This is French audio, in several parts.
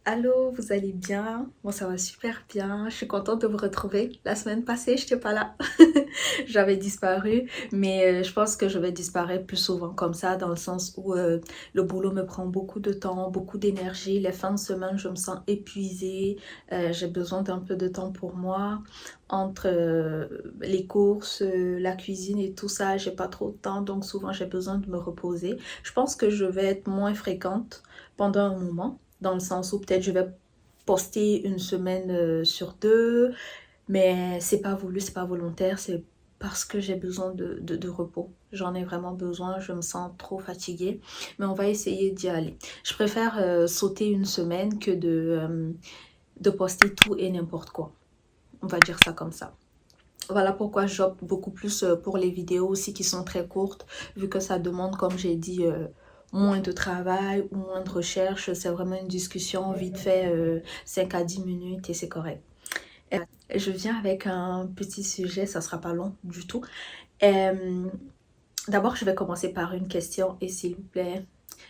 Allô, vous allez bien? Moi, ça va super bien. Je suis contente de vous retrouver. La semaine passée, je n'étais pas là. J'avais disparu, mais je pense que je vais disparaître plus souvent comme ça, dans le sens où le boulot me prend beaucoup de temps, beaucoup d'énergie. Les fins de semaine, je me sens épuisée. J'ai besoin d'un peu de temps pour moi. Entre les courses, la cuisine et tout ça, j'ai pas trop de temps, donc souvent j'ai besoin de me reposer. Je pense que je vais être moins fréquente pendant un moment, dans le sens où peut-être je vais poster une semaine sur deux, mais c'est pas voulu, c'est pas volontaire, c'est parce que j'ai besoin de repos. J'en ai vraiment besoin, je me sens trop fatiguée, mais on va essayer d'y aller. Je préfère sauter une semaine que de poster tout et n'importe quoi. On va dire ça comme ça. Voilà pourquoi j'opte beaucoup plus pour les vidéos aussi qui sont très courtes, vu que ça demande, comme j'ai dit, moins de travail ou moins de recherche. C'est vraiment une discussion vite fait, 5 à 10 minutes et c'est correct. Je viens avec un petit sujet, ça sera pas long du tout. Euh, D'abord, je vais commencer par une question et s'il vous plaît,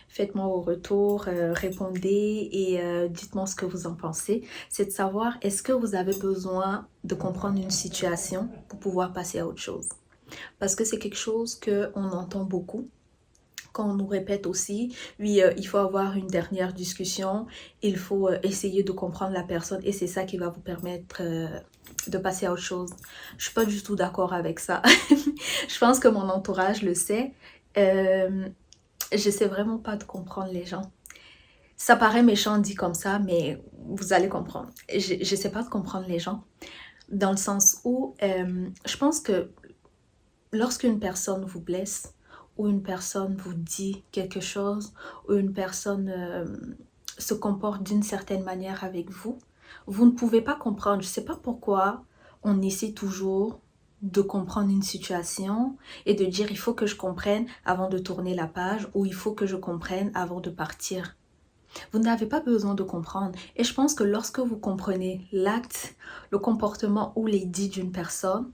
faites-moi au retour, répondez et dites-moi ce que vous en pensez. C'est de savoir, est-ce que vous avez besoin de comprendre une situation pour pouvoir passer à autre chose? Parce que c'est quelque chose qu'on entend beaucoup. Quand on nous répète aussi, oui, il faut avoir une dernière discussion, il faut essayer de comprendre la personne et c'est ça qui va vous permettre de passer à autre chose. Je suis pas du tout d'accord avec ça. Je pense que mon entourage le sait. Euh, J'essaie vraiment pas de comprendre les gens. Ça paraît méchant dit comme ça, mais vous allez comprendre. J'essaie pas de comprendre les gens dans le sens où je pense que lorsqu'une personne vous blesse ou une personne vous dit quelque chose ou une personne se comporte d'une certaine manière avec vous, vous ne pouvez pas comprendre. Je ne sais pas pourquoi on essaie toujours de comprendre une situation et de dire il faut que je comprenne avant de tourner la page ou il faut que je comprenne avant de partir. Vous n'avez pas besoin de comprendre. Et je pense que lorsque vous comprenez l'acte, le comportement ou les dits d'une personne,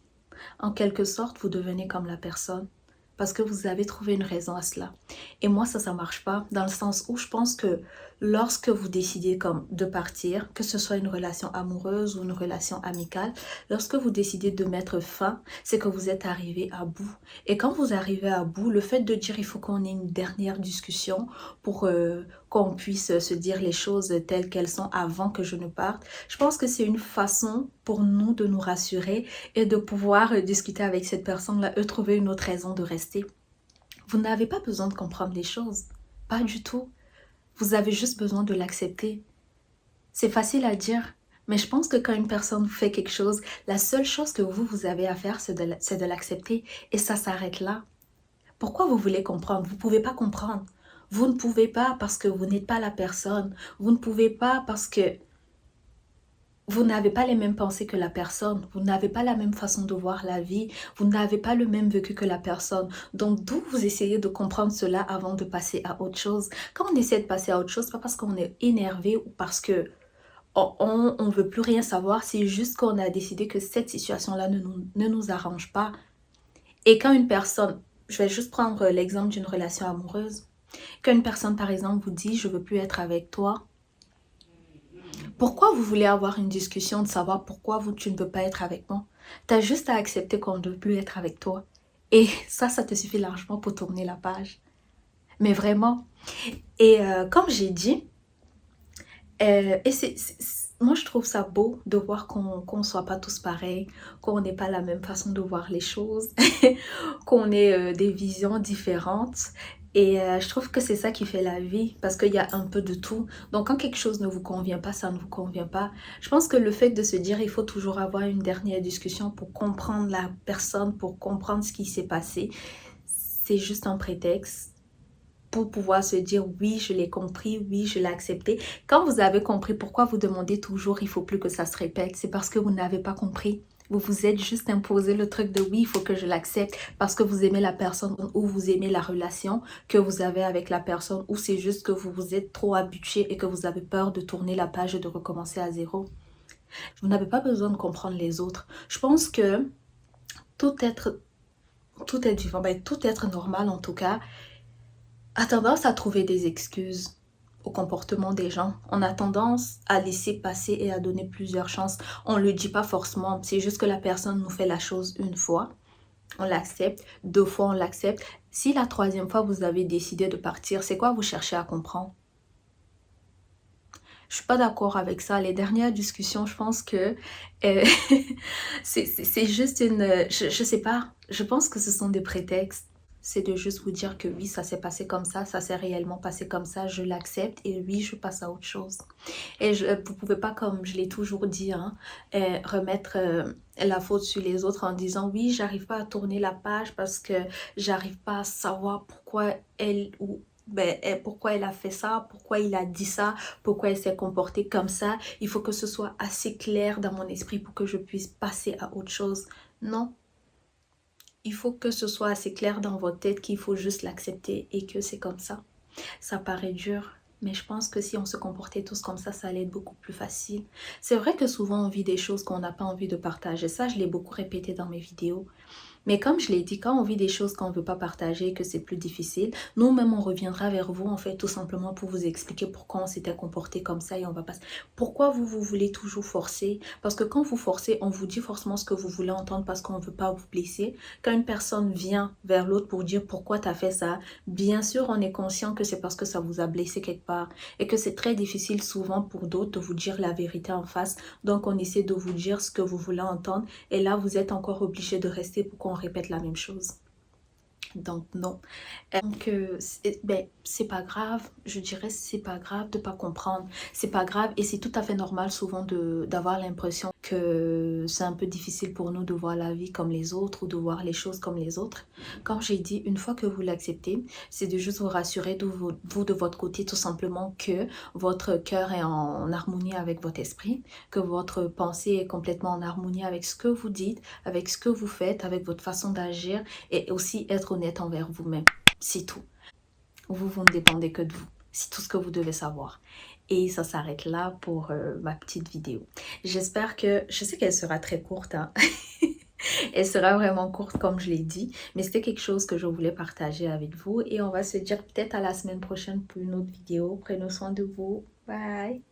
en quelque sorte, vous devenez comme la personne parce que vous avez trouvé une raison à cela. Et moi, ça marche pas dans le sens où je pense que lorsque vous décidez comme de partir, que ce soit une relation amoureuse ou une relation amicale, lorsque vous décidez de mettre fin, c'est que vous êtes arrivé à bout. Et quand vous arrivez à bout, le fait de dire il faut qu'on ait une dernière discussion pour qu'on puisse se dire les choses telles qu'elles sont avant que je ne parte, je pense que c'est une façon pour nous de nous rassurer et de pouvoir discuter avec cette personne-là et trouver une autre raison de rester. Vous n'avez pas besoin de comprendre les choses. Pas du tout. Vous avez juste besoin de l'accepter. C'est facile à dire, mais je pense que quand une personne vous fait quelque chose, la seule chose que vous avez à faire, c'est de l'accepter. Et ça s'arrête là. Pourquoi vous voulez comprendre? Vous ne pouvez pas comprendre. Vous ne pouvez pas parce que vous n'êtes pas la personne. Vous ne pouvez pas parce que vous n'avez pas les mêmes pensées que la personne, vous n'avez pas la même façon de voir la vie, vous n'avez pas le même vécu que la personne. Donc, d'où vous essayez de comprendre cela avant de passer à autre chose. Quand on essaie de passer à autre chose, pas parce qu'on est énervé ou parce que on veut plus rien savoir, c'est juste qu'on a décidé que cette situation-là ne nous arrange pas. Et quand une personne, je vais juste prendre l'exemple d'une relation amoureuse, quand une personne, par exemple, vous dit «je veux plus être avec toi», pourquoi vous voulez avoir une discussion de savoir pourquoi tu ne peux pas être avec moi? Tu as juste à accepter qu'on ne veut plus être avec toi. Et ça te suffit largement pour tourner la page. Mais vraiment. Et comme j'ai dit, moi je trouve ça beau de voir qu'on ne soit pas tous pareils, qu'on n'ait pas la même façon de voir les choses, qu'on ait des visions différentes. Et je trouve que c'est ça qui fait la vie, parce qu'il y a un peu de tout. Donc quand quelque chose ne vous convient pas, ça ne vous convient pas. Je pense que le fait de se dire il faut toujours avoir une dernière discussion pour comprendre la personne, pour comprendre ce qui s'est passé, c'est juste un prétexte pour pouvoir se dire oui, je l'ai compris, oui, je l'ai accepté. Quand vous avez compris, pourquoi vous demandez toujours il faut plus que ça se répète? C'est parce que vous n'avez pas compris. Vous vous êtes juste imposé le truc de oui, il faut que je l'accepte parce que vous aimez la personne ou vous aimez la relation que vous avez avec la personne ou c'est juste que vous vous êtes trop habitué et que vous avez peur de tourner la page et de recommencer à zéro. Vous n'avez pas besoin de comprendre les autres. Je pense que tout être, tout être vivant, tout être normal en tout cas, a tendance à trouver des excuses au comportement des gens. On a tendance à laisser passer et à donner plusieurs chances. On ne le dit pas forcément, c'est juste que la personne nous fait la chose une fois, on l'accepte, deux fois on l'accepte. Si la troisième fois vous avez décidé de partir, c'est quoi vous cherchez à comprendre? Je suis pas d'accord avec ça. Les dernières discussions, je pense que euh, c'est juste une... je sais pas, je pense que ce sont des prétextes. C'est de juste vous dire que oui, ça s'est passé comme ça s'est réellement passé comme ça, je l'accepte et oui, je passe à autre chose. Et vous pouvez pas, comme je l'ai toujours dit, hein, remettre la faute sur les autres en disant oui, j'arrive pas à tourner la page parce que j'arrive pas à savoir pourquoi elle ou pourquoi elle a fait ça, pourquoi il a dit ça, pourquoi elle s'est comportée comme ça. Il faut que ce soit assez clair dans mon esprit pour que je puisse passer à autre chose. Non, il faut que ce soit assez clair dans votre tête qu'il faut juste l'accepter et que c'est comme ça. Ça paraît dur, mais je pense que si on se comportait tous comme ça allait être beaucoup plus facile. C'est vrai que souvent on vit des choses qu'on n'a pas envie de partager. Ça, je l'ai beaucoup répété dans mes vidéos. Mais comme je l'ai dit, quand on vit des choses qu'on ne veut pas partager, que c'est plus difficile, nous-mêmes, on reviendra vers vous, en fait, tout simplement pour vous expliquer pourquoi on s'était comporté comme ça et on va pas... Pourquoi vous voulez toujours forcer? Parce que quand vous forcez, on vous dit forcément ce que vous voulez entendre parce qu'on ne veut pas vous blesser. Quand une personne vient vers l'autre pour dire pourquoi tu as fait ça, bien sûr, on est conscient que c'est parce que ça vous a blessé quelque part et que c'est très difficile souvent pour d'autres de vous dire la vérité en face. Donc, on essaie de vous dire ce que vous voulez entendre et là, vous êtes encore obligé de rester pour qu'on répète la même chose. Donc non. Donc c'est pas grave, je dirais c'est pas grave de pas comprendre. C'est pas grave et c'est tout à fait normal souvent d'avoir l'impression que c'est un peu difficile pour nous de voir la vie comme les autres ou de voir les choses comme les autres. Comme j'ai dit, une fois que vous l'acceptez, c'est de juste vous rassurer de vous de votre côté tout simplement que votre cœur est en harmonie avec votre esprit, que votre pensée est complètement en harmonie avec ce que vous dites, avec ce que vous faites, avec votre façon d'agir et aussi être honnête envers vous-même. C'est tout. Vous ne dépendez que de vous. C'est tout ce que vous devez savoir. Et ça s'arrête là pour ma petite vidéo. J'espère que... Je sais qu'elle sera très courte, hein. Elle sera vraiment courte comme je l'ai dit. Mais c'était quelque chose que je voulais partager avec vous. Et on va se dire peut-être à la semaine prochaine pour une autre vidéo. Prenez soin de vous. Bye!